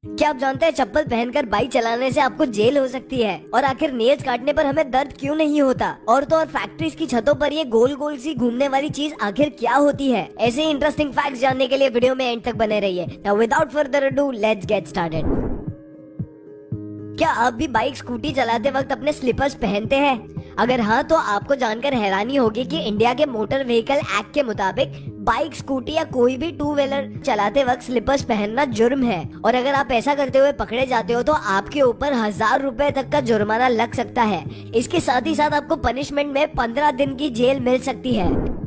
क्या आप जानते हैं चप्पल पहनकर बाइक चलाने से आपको जेल हो सकती है? और आखिर नेल्स काटने पर हमें दर्द क्यों नहीं होता? और तो और फैक्ट्रीज की छतों पर ये गोल गोल सी घूमने वाली चीज आखिर क्या होती है? ऐसे ही इंटरेस्टिंग फैक्ट्स जानने के लिए वीडियो में एंड तक बने रहिए। Now without further ado let's get started. क्या आप भी बाइक स्कूटी चलाते वक्त अपने स्लीपर्स पहनते हैं? अगर हाँ तो आपको जानकर हैरानी होगी कि इंडिया के मोटर व्हीकल एक्ट के मुताबिक बाइक, स्कूटी या कोई भी टू व्हीलर चलाते वक्त स्लीपर्स पहनना जुर्म है। और अगर आप ऐसा करते हुए पकड़े जाते हो तो आपके ऊपर 1000 रुपए तक का जुर्माना लग सकता है। इसके साथ ही साथ आपको पनिशमेंट में 15 दिन की जेल मिल सकती है।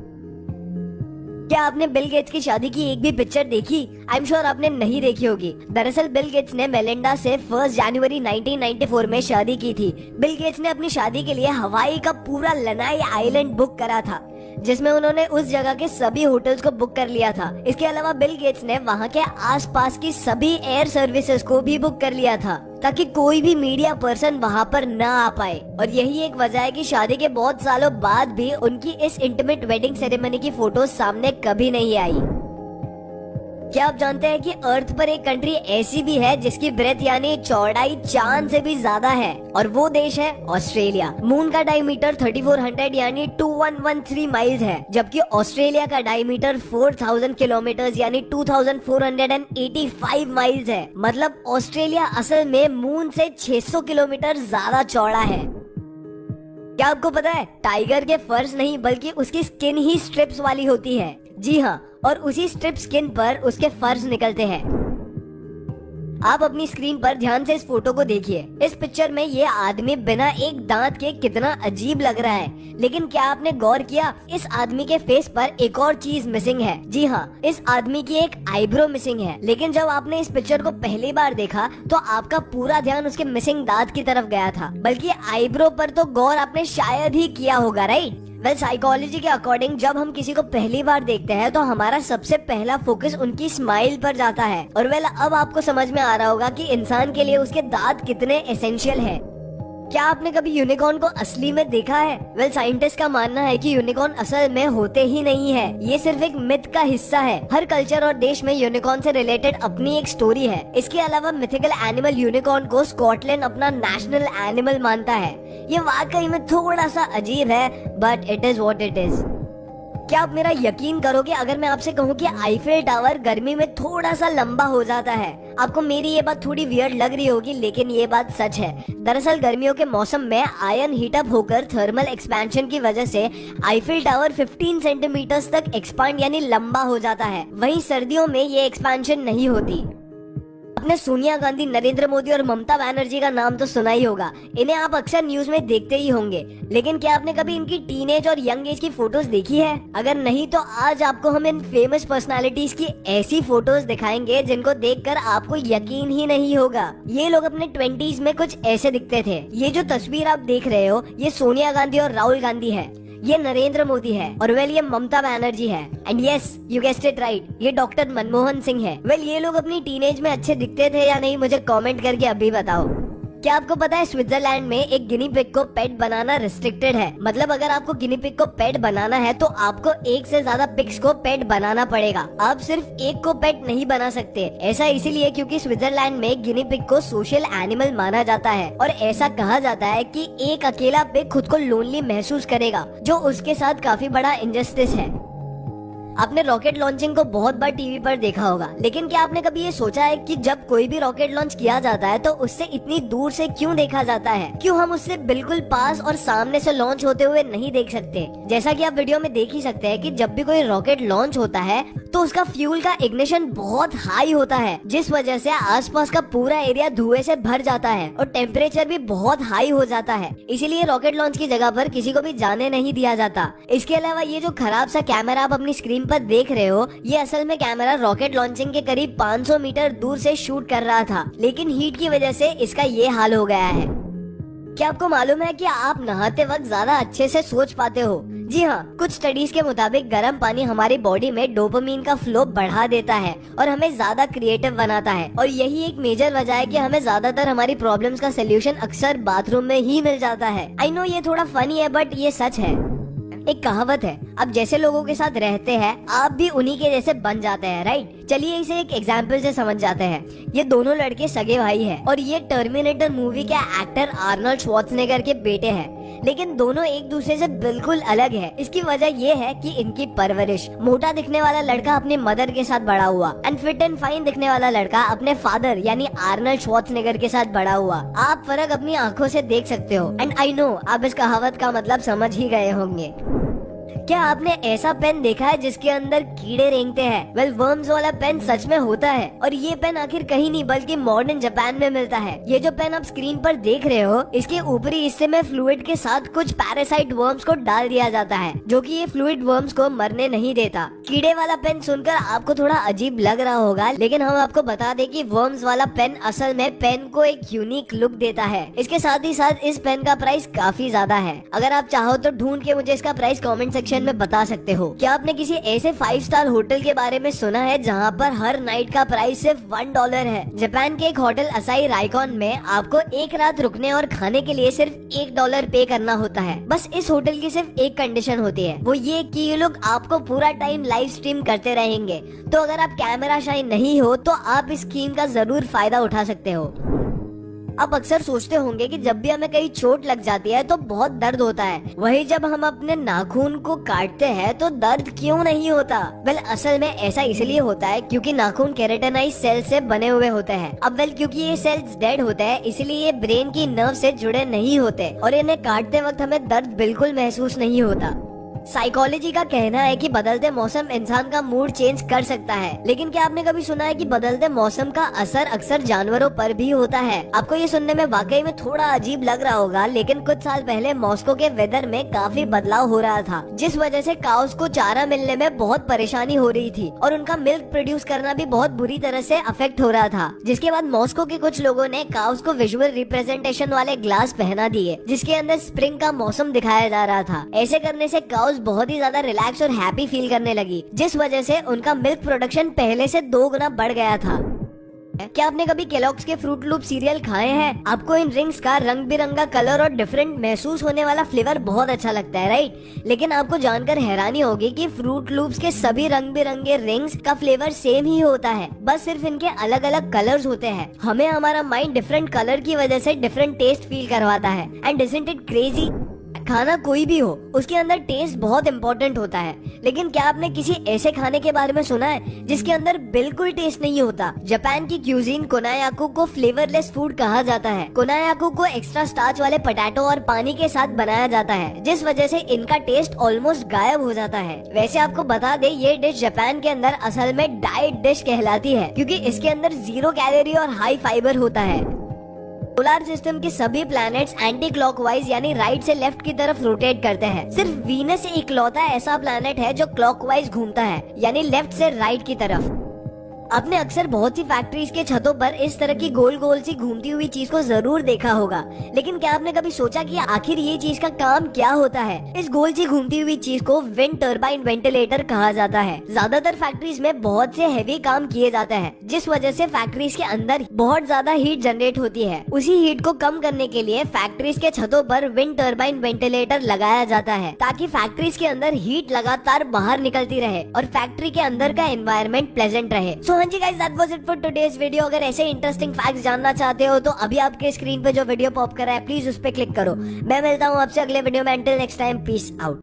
क्या आपने बिल गेट्स की शादी की एक भी पिक्चर देखी? आई एम श्योर आपने नहीं देखी होगी। दरअसल बिल गेट्स ने मेलिंडा से 1 जनवरी 1994 में शादी की थी। बिल गेट्स ने अपनी शादी के लिए हवाई का पूरा लनाई आइलैंड बुक करा था, जिसमें उन्होंने उस जगह के सभी होटल्स को बुक कर लिया था। इसके अलावा बिल गेट्स ने वहाँ के आसपास की सभी एयर सर्विसेज को भी बुक कर लिया था, ताकि कोई भी मीडिया पर्सन वहाँ पर ना आ पाए। और यही एक वजह है कि शादी के बहुत सालों बाद भी उनकी इस इंटीमेट वेडिंग सेरेमनी की फोटोज सामने कभी नहीं आई। क्या आप जानते हैं कि अर्थ पर एक कंट्री ऐसी भी है जिसकी ब्रेथ यानी चौड़ाई चांद से भी ज्यादा है, और वो देश है ऑस्ट्रेलिया। मून का डायमीटर 3400 यानी 2113 माइल्स है, जबकि ऑस्ट्रेलिया का डायमीटर 4000 किलोमीटर यानी 2485 माइल्स है। मतलब ऑस्ट्रेलिया असल में मून से 600 किलोमीटर ज्यादा चौड़ा है। क्या आपको पता है टाइगर के फर्स नहीं बल्कि उसकी स्किन ही स्ट्रिप्स वाली होती है। जी हाँ, और उसी स्ट्रिप स्किन पर उसके फर्स निकलते हैं। आप अपनी स्क्रीन पर ध्यान से इस फोटो को देखिए। इस पिक्चर में ये आदमी बिना एक दांत के कितना अजीब लग रहा है, लेकिन क्या आपने गौर किया इस आदमी के फेस पर एक और चीज मिसिंग है? जी हाँ, इस आदमी की एक आईब्रो मिसिंग है। लेकिन जब आपने इस पिक्चर को पहली बार देखा तो आपका पूरा ध्यान उसके मिसिंग दांत की तरफ गया था, बल्कि आईब्रो पर तो गौर आपने शायद ही किया होगा, राइट? वेल, साइकोलॉजी के अकॉर्डिंग जब हम किसी को पहली बार देखते हैं तो हमारा सबसे पहला फोकस उनकी स्माइल पर जाता है। और वेल, अब आपको समझ में आ रहा होगा कि इंसान के लिए उसके दांत कितने एसेंशियल हैं। क्या आपने कभी यूनिकॉर्न को असली में देखा है? वेल, साइंटिस्ट का मानना है कि यूनिकॉर्न असल में होते ही नहीं है, ये सिर्फ एक मिथ का हिस्सा है। हर कल्चर और देश में यूनिकॉर्न से रिलेटेड अपनी एक स्टोरी है। इसके अलावा मिथिकल एनिमल यूनिकॉर्न को स्कॉटलैंड अपना नेशनल एनिमल मानता है। ये वाकई में थोड़ा सा अजीब है, but it is what it is. क्या आप मेरा यकीन करोगे अगर मैं आपसे कहूँ कि आईफिल टावर गर्मी में थोड़ा सा लंबा हो जाता है? आपको मेरी ये बात थोड़ी वियर्ड लग रही होगी, लेकिन ये बात सच है। दरअसल गर्मियों के मौसम में आयन हीटअप होकर थर्मल एक्सपेंशन की वजह से आईफिल टावर 15 सेंटीमीटर तक एक्सपांड यानी लंबा हो जाता है। वहीं सर्दियों में ये एक्सपेंशन नहीं होती। आपने सोनिया गांधी, नरेंद्र मोदी और ममता बनर्जी का नाम तो सुना ही होगा। इन्हें आप अक्सर न्यूज में देखते ही होंगे, लेकिन क्या आपने कभी इनकी टीनेज और यंग एज की फोटोज देखी है? अगर नहीं तो आज आपको हम इन फेमस पर्सनालिटीज की ऐसी फोटोज दिखाएंगे जिनको देखकर आपको यकीन ही नहीं होगा। ये लोग अपने 20s में कुछ ऐसे दिखते थे। ये जो तस्वीर आप देख रहे हो ये सोनिया गांधी और राहुल गांधी है, ये नरेंद्र मोदी है, और वेल ये ममता बनर्जी है, and yes you guessed it right, ये डॉक्टर मनमोहन सिंह है। वेल, ये लोग अपनी टीनेज में अच्छे दिखते थे या नहीं मुझे कमेंट करके अभी बताओ। क्या आपको पता है स्विट्जरलैंड में एक गिनी पिग को पेट बनाना रिस्ट्रिक्टेड है? मतलब अगर आपको गिनी पिग को पेट बनाना है तो आपको एक से ज्यादा पिग्स को पेट बनाना पड़ेगा। आप सिर्फ एक को पेट नहीं बना सकते। ऐसा इसीलिए क्योंकि स्विट्जरलैंड में गिनी पिग को सोशल एनिमल माना जाता है, और ऐसा कहा जाता है कि एक अकेला पिग खुद को लोनली महसूस करेगा, जो उसके साथ काफी बड़ा इनजस्टिस है। आपने रॉकेट लॉन्चिंग को बहुत बार टीवी पर देखा होगा, लेकिन क्या आपने कभी ये सोचा है कि जब कोई भी रॉकेट लॉन्च किया जाता है तो उससे इतनी दूर से क्यों देखा जाता है? क्यों हम उससे बिल्कुल पास और सामने से लॉन्च होते हुए नहीं देख सकते? जैसा कि आप वीडियो में देख ही सकते हैं कि जब भी कोई रॉकेट लॉन्च होता है तो उसका फ्यूल का इग्निशन बहुत हाई होता है, जिस वजह से आसपास का पूरा एरिया धुएं से भर जाता है और टेम्परेचर भी बहुत हाई हो जाता है। इसीलिए रॉकेट लॉन्च की जगह पर किसी को भी जाने नहीं दिया जाता। इसके अलावा ये जो खराब सा कैमरा आप अपनी स्क्रीन पर देख रहे हो, ये असल में कैमरा रॉकेट लॉन्चिंग के करीब 500 मीटर दूर से शूट कर रहा था, लेकिन हीट की वजह से इसका ये हाल हो गया है। क्या आपको मालूम है कि आप नहाते वक्त ज्यादा अच्छे से सोच पाते हो? जी हाँ, कुछ स्टडीज के मुताबिक गर्म पानी हमारी बॉडी में डोपामिन का फ्लो बढ़ा देता है और हमें ज्यादा क्रिएटिव बनाता है, और यही एक मेजर वजह है कि हमें ज्यादातर हमारी प्रॉब्लम्स का सोल्यूशन अक्सर बाथरूम में ही मिल जाता है। आई नो ये थोड़ा फनी है, बट ये सच है। एक कहावत है, आप जैसे लोगों के साथ रहते हैं आप भी उन्हीं के जैसे बन जाते हैं, राइट? चलिए इसे एक एग्जाम्पल से समझ जाते हैं। ये दोनों लड़के सगे भाई हैं और ये टर्मिनेटर मूवी के एक्टर आर्नल्ड श्वार्ज़नेगर के बेटे हैं, लेकिन दोनों एक दूसरे से बिल्कुल अलग है। इसकी वजह ये है कि इनकी परवरिश। मोटा दिखने वाला लड़का अपने मदर के साथ बड़ा हुआ एंड फिट एंड फाइन दिखने वाला लड़का अपने फादर यानी आर्नल्ड श्वार्ज़नेगर के साथ बड़ा हुआ। आप फर्क अपनी आंखों से देख सकते हो एंड आई नो आप इस कहावत का मतलब समझ ही गए होंगे। क्या आपने ऐसा पेन देखा है जिसके अंदर कीड़े रेंगते हैं? वेल, वर्म्स वाला पेन सच में होता है और ये पेन आखिर कहीं नहीं बल्कि मॉडर्न जापान में मिलता है। ये जो पेन आप स्क्रीन पर देख रहे हो, इसके ऊपरी हिस्से में फ्लूइड के साथ कुछ पैरासाइट वर्म्स को डाल दिया जाता है, जो कि ये फ्लूइड वर्म्स को मरने नहीं देता। कीड़े वाला पेन सुनकर आपको थोड़ा अजीब लग रहा होगा, लेकिन हम आपको बता दें कि वर्म्स वाला पेन असल में पेन को एक यूनिक लुक देता है। इसके साथ ही साथ इस पेन का प्राइस काफी ज्यादा है। अगर आप चाहो तो ढूंढ के मुझे इसका प्राइस कमेंट सेक्शन में बता सकते हो। क्या आपने किसी ऐसे 5 स्टार होटल के बारे में सुना है जहां पर हर नाइट का प्राइस सिर्फ $1 है? जापान के एक होटल असाई राइकॉन में आपको एक रात रुकने और खाने के लिए सिर्फ $1 पे करना होता है। बस इस होटल की सिर्फ एक कंडीशन होती है, वो ये कि ये लोग आपको पूरा टाइम लाइव स्ट्रीम करते रहेंगे। तो अगर आप कैमरा शाई नहीं हो तो आप इस स्कीम का जरूर फायदा उठा सकते हो। आप अक्सर सोचते होंगे कि जब भी हमें कहीं चोट लग जाती है तो बहुत दर्द होता है, वही जब हम अपने नाखून को काटते हैं तो दर्द क्यों नहीं होता? वेल, असल में ऐसा इसलिए होता है क्योंकि नाखून केराटिनाइज सेल से बने हुए होते हैं। अब क्योंकि ये सेल्स डेड होते हैं, इसलिए ये ब्रेन की नर्व से जुड़े नहीं होते और इन्हें काटते वक्त हमें दर्द बिल्कुल महसूस नहीं होता। साइकोलॉजी का कहना है कि बदलते मौसम इंसान का मूड चेंज कर सकता है, लेकिन क्या आपने कभी सुना है कि बदलते मौसम का असर अक्सर जानवरों पर भी होता है? आपको ये सुनने में वाकई में थोड़ा अजीब लग रहा होगा, लेकिन कुछ साल पहले मॉस्को के वेदर में काफी बदलाव हो रहा था, जिस वजह से काउस को चारा मिलने में बहुत परेशानी हो रही थी और उनका मिल्क प्रोड्यूस करना भी बहुत बुरी तरह से अफेक्ट हो रहा था। जिसके बाद मॉस्को के कुछ लोगों ने काउस को विजुअल रिप्रेजेंटेशन वाले ग्लास पहना दिए, जिसके अंदर स्प्रिंग का मौसम दिखाया जा रहा था। ऐसे करने से काउस बहुत ही ज्यादा रिलैक्स और हैप्पी फील करने लगी, जिस वजह से उनका मिल्क प्रोडक्शन पहले से 2 गुना बढ़ गया था। क्या आपने कभी केलॉग्स के फ्रूट लूप सीरियल खाए हैं? आपको इन रिंग्स का रंग बिरंगा कलर और डिफरेंट महसूस होने वाला फ्लेवर बहुत अच्छा लगता है, राइट? लेकिन आपको जानकर हैरानी होगी कि फ्रूट लूप्स के सभी रंग बिरंगे रिंग्स का फ्लेवर सेम ही होता है, बस सिर्फ इनके अलग अलग कलर्स होते हैं। हमें हमारा माइंड डिफरेंट कलर की वजह से डिफरेंट टेस्ट फील करवाता है। And isn't it crazy? खाना कोई भी हो, उसके अंदर टेस्ट बहुत इम्पोर्टेंट होता है, लेकिन क्या आपने किसी ऐसे खाने के बारे में सुना है जिसके अंदर बिल्कुल टेस्ट नहीं होता? जापान की क्यूजीन कोनायाकू को फ्लेवरलेस फूड कहा जाता है। कोनायाकू को एक्स्ट्रा स्टार्च वाले पोटैटो और पानी के साथ बनाया जाता है, जिस वजह से इनका टेस्ट ऑलमोस्ट गायब हो जाता है। वैसे आपको बता दे, ये डिश जापान के अंदर असल में डाइट डिश कहलाती है, क्योंकि इसके अंदर 0 कैलोरी और हाई फाइबर होता है। सोलर सिस्टम के सभी प्लैनेट्स एंटी क्लॉकवाइज यानी राइट से लेफ्ट की तरफ रोटेट करते हैं। सिर्फ वीनस इकलौता ऐसा प्लैनेट है जो क्लॉकवाइज घूमता है, यानी लेफ्ट से राइट की तरफ। आपने अक्सर बहुत सी फैक्ट्रीज के छतों पर इस तरह की गोल गोल सी घूमती हुई चीज को जरूर देखा होगा, लेकिन क्या आपने कभी सोचा कि आखिर ये चीज का काम क्या होता है? इस गोल सी घूमती हुई चीज को विंड टर्बाइन वेंटिलेटर कहा जाता है। ज्यादातर फैक्ट्रीज में बहुत से हैवी काम किए जाते हैं, जिस वजह से फैक्ट्रीज के अंदर बहुत ज्यादा हीट जनरेट होती है। उसी हीट को कम करने के लिए फैक्ट्रीज के छतों पर विंड टर्बाइन वेंटिलेटर लगाया जाता है, ताकि फैक्ट्रीज के अंदर हीट लगातार बाहर निकलती रहे और फैक्ट्री के अंदर का एनवायरनमेंट प्लेजेंट रहे। हाँ जी guys, that was it for today's video. अगर ऐसे इंटरेस्टिंग फैक्ट्स जानना चाहते हो तो अभी आपके स्क्रीन पे जो वीडियो पॉप कर रहा है, प्लीज उस पे क्लिक करो। मैं मिलता हूँ आपसे अगले वीडियो में। Until next time, peace out.